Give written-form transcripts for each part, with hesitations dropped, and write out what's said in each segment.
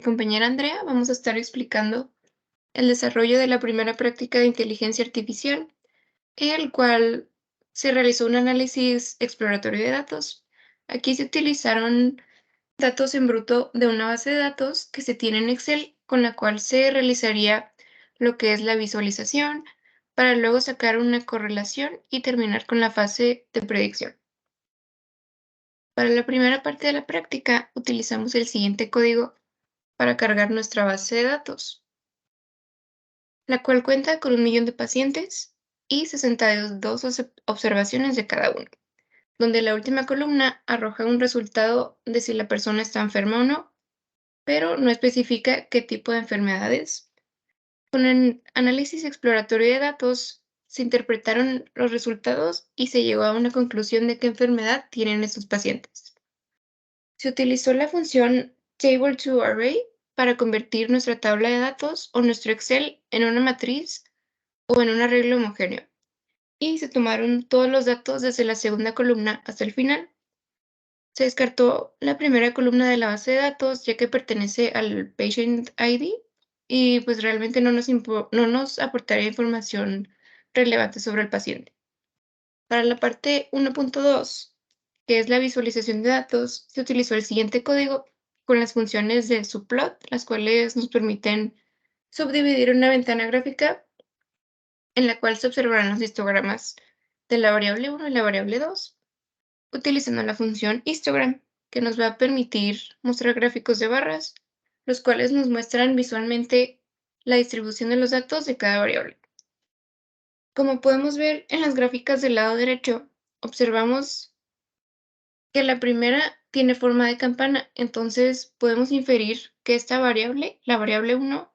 compañera Andrea, vamos a estar explicando el desarrollo de la primera práctica de inteligencia artificial, en el cual se realizó un análisis exploratorio de datos. Aquí se utilizaron datos en bruto de una base de datos que se tiene en Excel, con la cual se realizaría lo que es la visualización, para luego sacar una correlación y terminar con la fase de predicción. Para la primera parte de la práctica, utilizamos el siguiente código para cargar nuestra base de datos, la cual cuenta con 1 millón de pacientes y 62 observaciones de cada uno, donde la última columna arroja un resultado de si la persona está enferma o no, pero no especifica qué tipo de enfermedad es. Con el análisis exploratorio de datos, se interpretaron los resultados y se llegó a una conclusión de qué enfermedad tienen estos pacientes. Se utilizó la función Table-to-Array para convertir nuestra tabla de datos o nuestro Excel en una matriz o en un arreglo homogéneo, y se tomaron todos los datos desde la segunda columna hasta el final. Se descartó la primera columna de la base de datos, ya que pertenece al Patient ID y pues realmente no nos aportaría información relevante sobre el paciente. Para la parte 1.2, que es la visualización de datos, se utilizó el siguiente código con las funciones de subplot, las cuales nos permiten subdividir una ventana gráfica en la cual se observarán los histogramas de la variable 1 y la variable 2, utilizando la función histogram, que nos va a permitir mostrar gráficos de barras, los cuales nos muestran visualmente la distribución de los datos de cada variable. Como podemos ver en las gráficas del lado derecho, observamos que la primera tiene forma de campana, entonces podemos inferir que esta variable, la variable 1,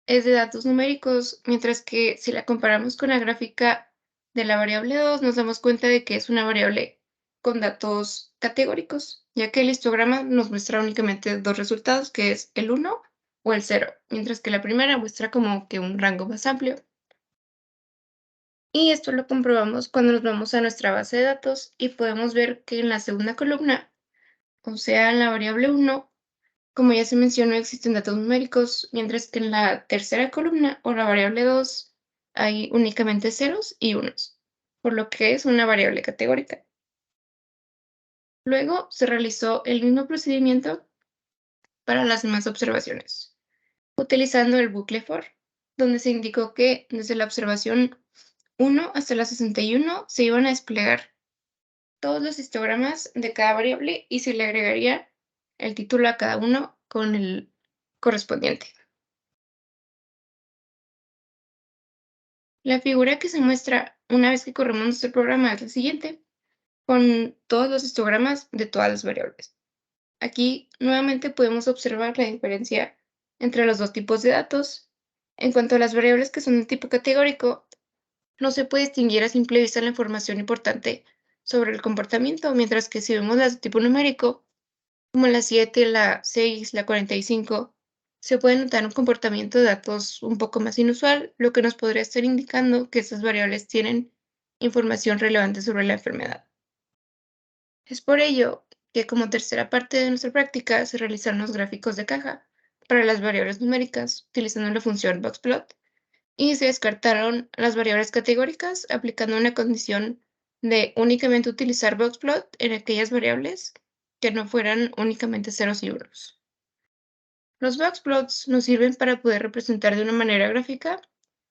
es de datos numéricos, mientras que si la comparamos con la gráfica de la variable 2, nos damos cuenta de que es una variable con datos categóricos, ya que el histograma nos muestra únicamente dos resultados, que es el 1 o el 0, mientras que la primera muestra como que un rango más amplio. Y esto lo comprobamos cuando nos vamos a nuestra base de datos y podemos ver que en la segunda columna, o sea, en la variable 1, como ya se mencionó, existen datos numéricos, mientras que en la tercera columna o la variable 2 hay únicamente ceros y unos, por lo que es una variable categórica. Luego se realizó el mismo procedimiento para las demás observaciones, utilizando el bucle for, donde se indicó que desde la observación 1 hasta la 61 se iban a desplegar todos los histogramas de cada variable y se le agregaría el título a cada uno con el correspondiente. La figura que se muestra una vez que corremos nuestro programa es la siguiente, con todos los histogramas de todas las variables. Aquí nuevamente podemos observar la diferencia entre los dos tipos de datos. En cuanto a las variables que son de tipo categórico, no se puede distinguir a simple vista la información importante sobre el comportamiento, mientras que si vemos las de tipo numérico, como la 7, la 6, la 45, se puede notar un comportamiento de datos un poco más inusual, lo que nos podría estar indicando que estas variables tienen información relevante sobre la enfermedad. Es por ello que como tercera parte de nuestra práctica se realizaron los gráficos de caja para las variables numéricas utilizando la función boxplot y se descartaron las variables categóricas aplicando una condición de únicamente utilizar boxplot en aquellas variables que no fueran únicamente ceros y unos. Los boxplots nos sirven para poder representar de una manera gráfica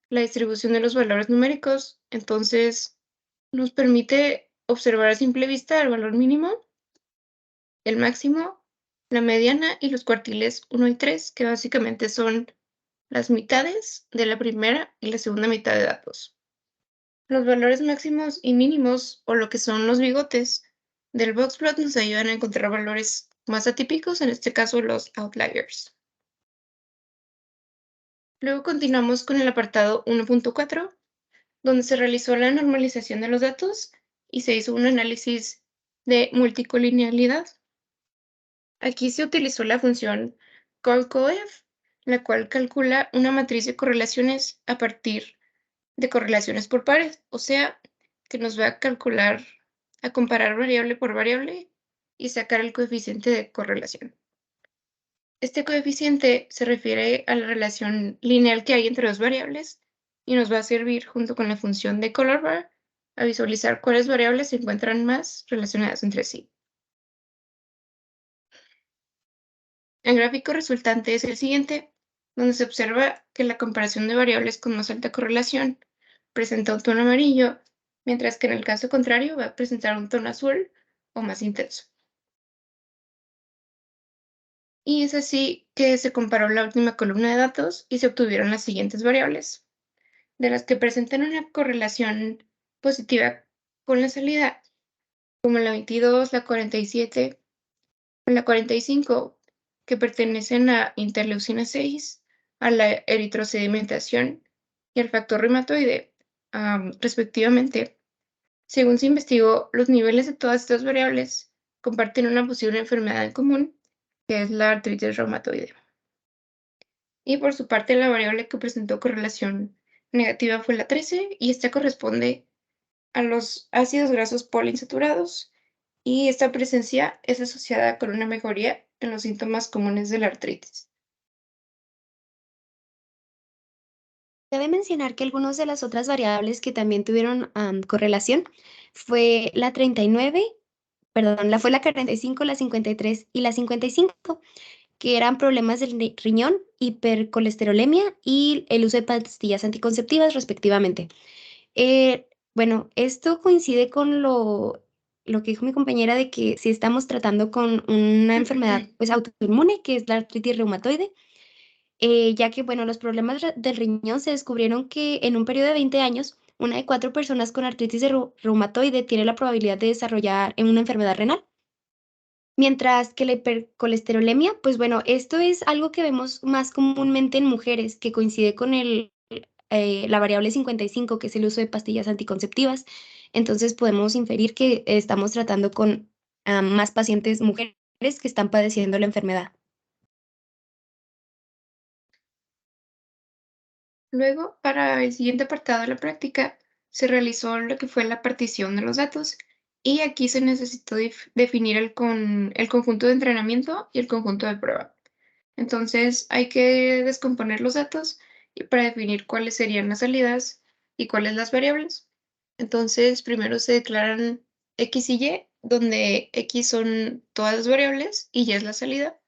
la distribución de los valores numéricos, entonces nos permite observar a simple vista el valor mínimo, el máximo, la mediana y los cuartiles 1 y 3, que básicamente son las mitades de la primera y la segunda mitad de datos. Los valores máximos y mínimos, o lo que son los bigotes, del boxplot nos ayudan a encontrar valores más atípicos, en este caso los outliers. Luego continuamos con el apartado 1.4, donde se realizó la normalización de los datos y se hizo un análisis de multicolinealidad. Aquí se utilizó la función callcoef, la cual calcula una matriz de correlaciones a partir de correlaciones por pares, o sea, que nos va a comparar variable por variable y sacar el coeficiente de correlación. Este coeficiente se refiere a la relación lineal que hay entre dos variables y nos va a servir junto con la función de color bar a visualizar cuáles variables se encuentran más relacionadas entre sí. El gráfico resultante es el siguiente, donde se observa que la comparación de variables con más alta correlación presenta un tono amarillo, mientras que en el caso contrario va a presentar un tono azul o más intenso. Y es así que se comparó la última columna de datos y se obtuvieron las siguientes variables, de las que presentan una correlación positiva con la salida, como la 22, la 47 o la 45, que pertenecen a interleucina 6, a la eritrosedimentación y al factor reumatoide, respectivamente. Según se investigó, los niveles de todas estas variables comparten una posible enfermedad en común, que es la artritis reumatoide. Y por su parte, la variable que presentó correlación negativa fue la 13, y esta corresponde a los ácidos grasos poliinsaturados, y esta presencia es asociada con una mejoría en los síntomas comunes de la artritis. Cabe mencionar que algunas de las otras variables que también tuvieron correlación fue la 39, perdón, fue la 45, la 53 y la 55, que eran problemas del riñón, hipercolesterolemia y el uso de pastillas anticonceptivas, respectivamente. Bueno, esto coincide con lo que dijo mi compañera de que si estamos tratando con una enfermedad pues autoinmune, que es la artritis reumatoide, ya que, bueno, los problemas del riñón se descubrieron que en un periodo de 20 años, una de 4 personas con artritis reumatoide tiene la probabilidad de desarrollar una enfermedad renal. Mientras que la hipercolesterolemia, pues bueno, esto es algo que vemos más comúnmente en mujeres, que coincide con la variable 55, que es el uso de pastillas anticonceptivas. Entonces podemos inferir que estamos tratando con más pacientes mujeres que están padeciendo la enfermedad. Luego, para el siguiente apartado de la práctica, se realizó lo que fue la partición de los datos, y aquí se necesitó definir el conjunto de entrenamiento y el conjunto de prueba. Entonces, hay que descomponer los datos y para definir cuáles serían las salidas y cuáles las variables. Entonces, primero se declaran X y Y, donde X son todas las variables y Y es la salida.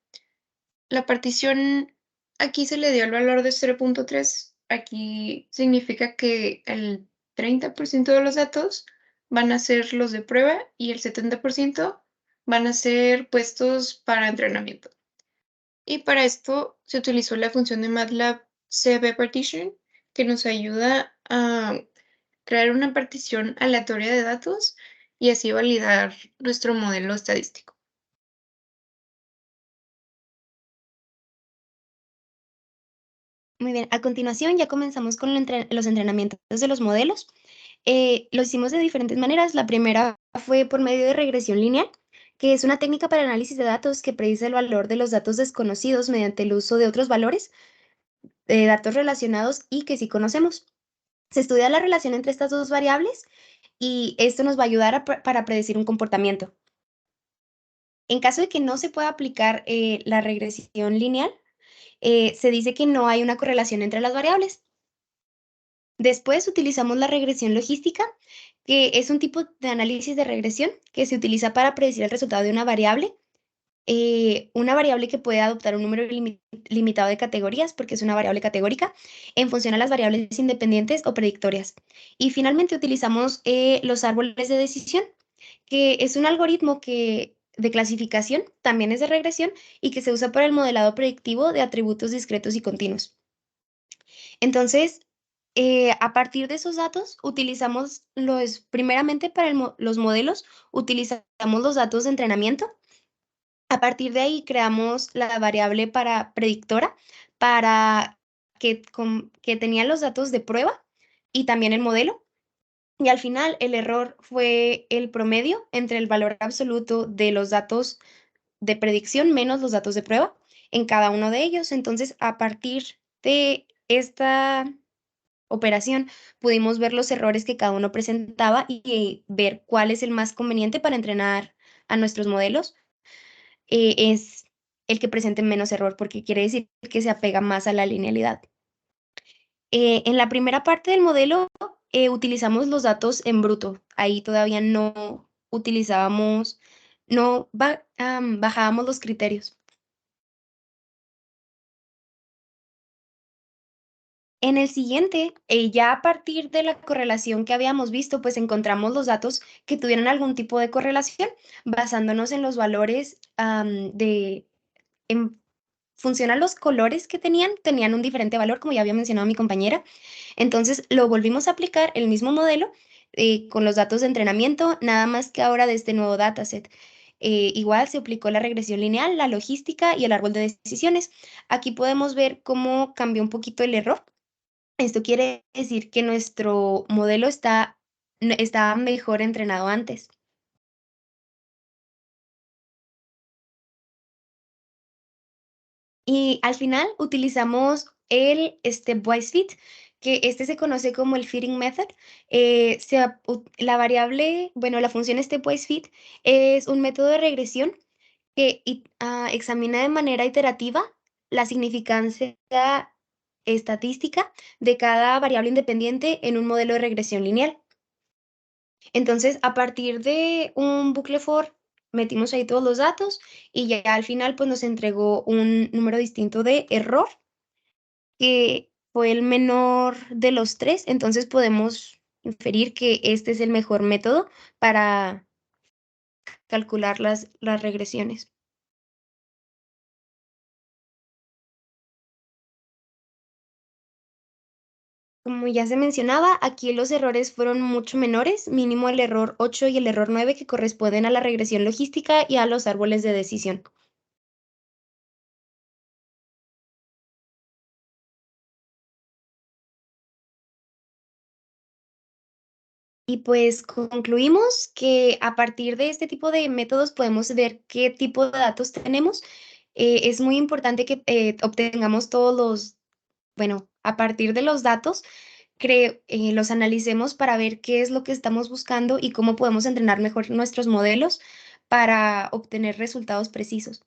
La partición, aquí se le dio el valor de 0.3. Aquí significa que el 30% de los datos van a ser los de prueba y el 70% van a ser puestos para entrenamiento. Y para esto se utilizó la función de MATLAB CVPartition, que nos ayuda a crear una partición aleatoria de datos y así validar nuestro modelo estadístico. Muy bien, a continuación ya comenzamos con los entrenamientos de los modelos. Lo hicimos de diferentes maneras. La primera fue por medio de regresión lineal, que es una técnica para análisis de datos que predice el valor de los datos desconocidos mediante el uso de otros valores, de datos relacionados y que sí conocemos. Se estudia la relación entre estas dos variables y esto nos va a ayudar para predecir un comportamiento. En caso de que no se pueda aplicar la regresión lineal, se dice que no hay una correlación entre las variables. Después utilizamos la regresión logística, que es un tipo de análisis de regresión que se utiliza para predecir el resultado de una variable que puede adoptar un número limitado de categorías, porque es una variable categórica, en función a las variables independientes o predictorias. Y finalmente utilizamos los árboles de decisión, que es un algoritmo de clasificación, también es de regresión, y que se usa para el modelado predictivo de atributos discretos y continuos. Entonces, a partir de esos datos, utilizamos primeramente para los modelos, utilizamos los datos de entrenamiento. A partir de ahí creamos la variable para predictora, para que tenía los datos de prueba y también el modelo. Y al final el error fue el promedio entre el valor absoluto de los datos de predicción menos los datos de prueba en cada uno de ellos. Entonces, a partir de esta operación, pudimos ver los errores que cada uno presentaba y ver cuál es el más conveniente para entrenar a nuestros modelos. Es el que presente menos error, porque quiere decir que se apega más a la linealidad. En la primera parte del modelo, utilizamos los datos en bruto. Ahí todavía no utilizábamos, no bajábamos los criterios. En el siguiente, ya a partir de la correlación que habíamos visto, pues encontramos los datos que tuvieran algún tipo de correlación, basándonos en los valores en función a los colores que tenían un diferente valor, como ya había mencionado mi compañera. Entonces lo volvimos a aplicar, el mismo modelo, con los datos de entrenamiento, nada más que ahora de este nuevo dataset. Igual se aplicó la regresión lineal, la logística y el árbol de decisiones. Aquí podemos ver cómo cambió un poquito el error. Esto quiere decir que nuestro modelo estaba mejor entrenado antes. Y al final utilizamos el stepwise fit, que este se conoce como el fitting method. La variable, bueno, la función stepwise fit es un método de regresión que examina de manera iterativa la significancia estadística de cada variable independiente en un modelo de regresión lineal. Entonces, a partir de un bucle for, metimos ahí todos los datos y ya al final pues nos entregó un número distinto de error, que fue el menor de los tres. Entonces podemos inferir que este es el mejor método para calcular las regresiones. Como ya se mencionaba, aquí los errores fueron mucho menores, mínimo el error 8 y el error 9, que corresponden a la regresión logística y a los árboles de decisión. Y pues concluimos que a partir de este tipo de métodos podemos ver qué tipo de datos tenemos. Es muy importante que obtengamos bueno, a partir de los datos, los analicemos para ver qué es lo que estamos buscando y cómo podemos entrenar mejor nuestros modelos para obtener resultados precisos.